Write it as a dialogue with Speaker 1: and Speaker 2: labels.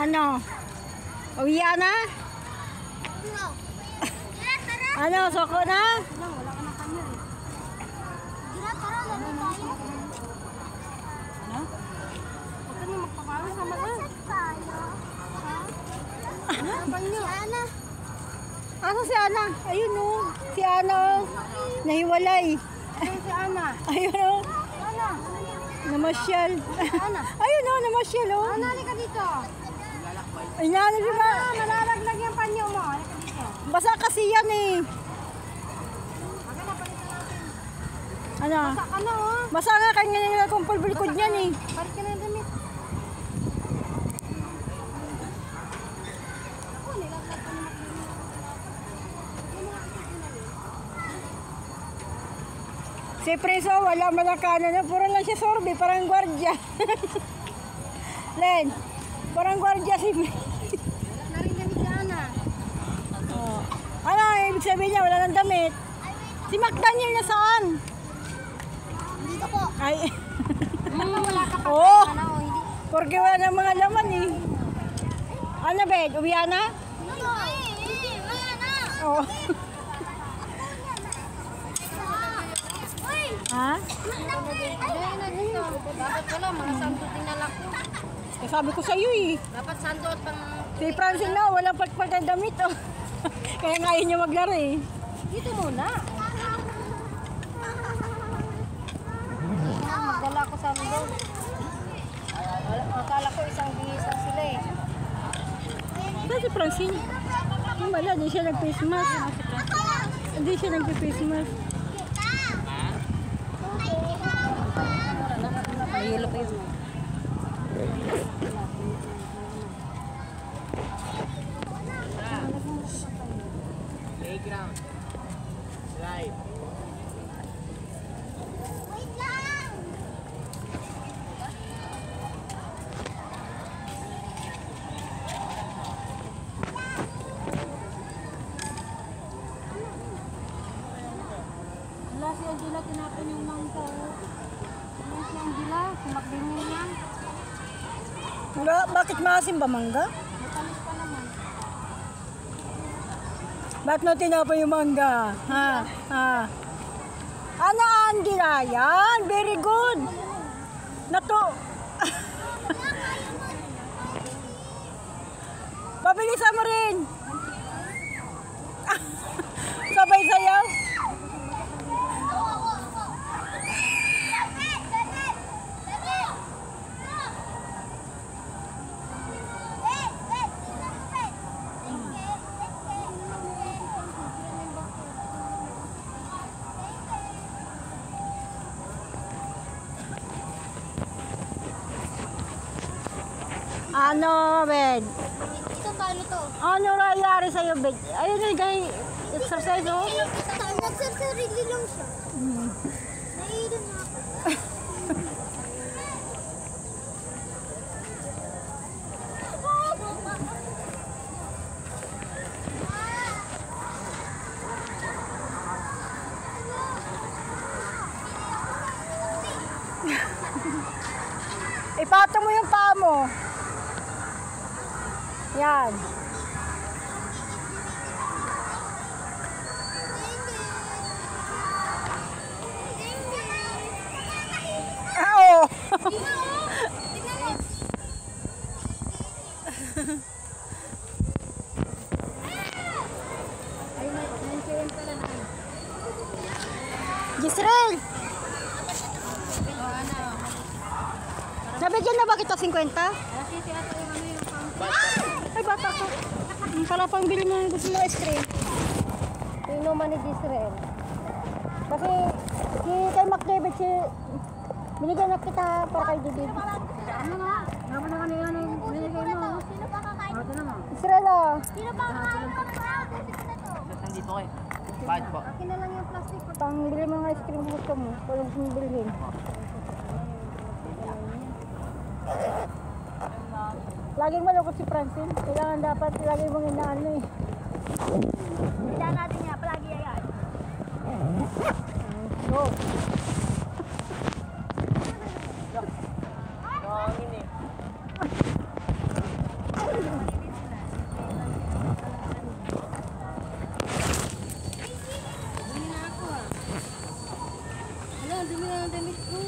Speaker 1: Ano? Uwi na? Ano? Soko na?
Speaker 2: Wala ka ng kanya eh. Gira, tara, lalo tayo. Ano? Huwag ka niyo magpapawis sama na. Ano? Si Ana.
Speaker 1: Asa si Ana? Ayun o. Si Ana. Nahiwalay.
Speaker 2: Ayun si Ana.
Speaker 1: Ayun o.
Speaker 2: Ana.
Speaker 1: Namasyal.
Speaker 2: Ana.
Speaker 1: Ayun o, namasyal o.
Speaker 2: Ana, halika dito.
Speaker 1: Ay, nahanap yung ba?
Speaker 2: Ana, malalaglag yung panyo mo. Halika dito.
Speaker 1: Basa kasi yan eh.
Speaker 2: Aga na, palitan natin.
Speaker 1: Ano?
Speaker 2: Basa ka na oh.
Speaker 1: Basa nga kanya nila kung pulbulikod niyan eh.
Speaker 2: Balik ka na yung damit. Ako, nilaglag pa naman.
Speaker 1: Si Prince oh, wala malakana na. Puro lang siya sorbe, parang gwardya. Len, parang gwardya si
Speaker 2: Narin damit si Ana.
Speaker 1: oh. Ano, ibig sabihin niya, wala nang damit. Si McDaniel na saan?
Speaker 2: Dito po.
Speaker 1: Ay,
Speaker 2: Wala ka pa.
Speaker 1: oh,
Speaker 2: Ana, oh, hindi.
Speaker 1: porque wala nang mga laman eh. Ano, Ben? Uwi na?
Speaker 2: Wala na.
Speaker 1: Oh. Ha?
Speaker 2: Ayun na dito. Dapat wala, mga santo tinalak ko.
Speaker 1: Eh, sabi ko sa'yo eh.
Speaker 2: Dapat santo at pang...
Speaker 1: Si Francine na, walang pagpag ng damit oh. Kaya nga yun niya maglaro eh.
Speaker 2: Dito muna. Magdala ko sa mundo. Akala ko isang bihisang sila eh.
Speaker 1: Saan si Francine? Yung wala, di siya nag-face mask. Hindi siya nag-face mask.
Speaker 2: Mahilo pa yun.
Speaker 3: Playground. Slide.
Speaker 2: Wait lang! Wala si Angela, tinapon yung mangka. Wala si Angela, sumakbin niya yan.
Speaker 1: Wala, bakit maasim ba mangga?
Speaker 2: Matamis pa naman.
Speaker 1: Ba't mo tinapon yung mangga? Ha? Ha? Ano, Angela? Yan, very good. Nato. Pabilisan mo rin. Sabay sayaw. Ano, Ben?
Speaker 2: Ito paano to?
Speaker 1: Ano nangyari sa'yo, Ben? Ayun na, guys. Exercise, oh.
Speaker 2: Nagsasarili lang siya. Naiinom na ako.
Speaker 1: Ipatong mo yung paa mo. Yan. Ah, oo. Gisrel! Nabigyan na ba kita 50? Ay, bata ko. Para pang bili mo ng gusto mo ice cream.
Speaker 2: Inuman ni Gisrel.
Speaker 1: Kasi si kay McDavid, binigyan na kita para kay David.
Speaker 2: Ano nga? Naman na kanina na yung binigay mo. Sino pa kakain? Ito naman.
Speaker 1: Israel, oh.
Speaker 2: Sino pa kakain mo?
Speaker 3: Nandito kayo. Bakit po?
Speaker 2: Akin na lang yung plastic.
Speaker 1: Pang bili mo ng ice cream gusto mo. Kung gusto mo bilhin. Laging malungkot si Francine. Kailangan dapat laging mong inaano eh.
Speaker 2: Kailangan natin niya. Palagi yan.
Speaker 1: Go.
Speaker 3: Hangin eh.
Speaker 2: ang damit ko.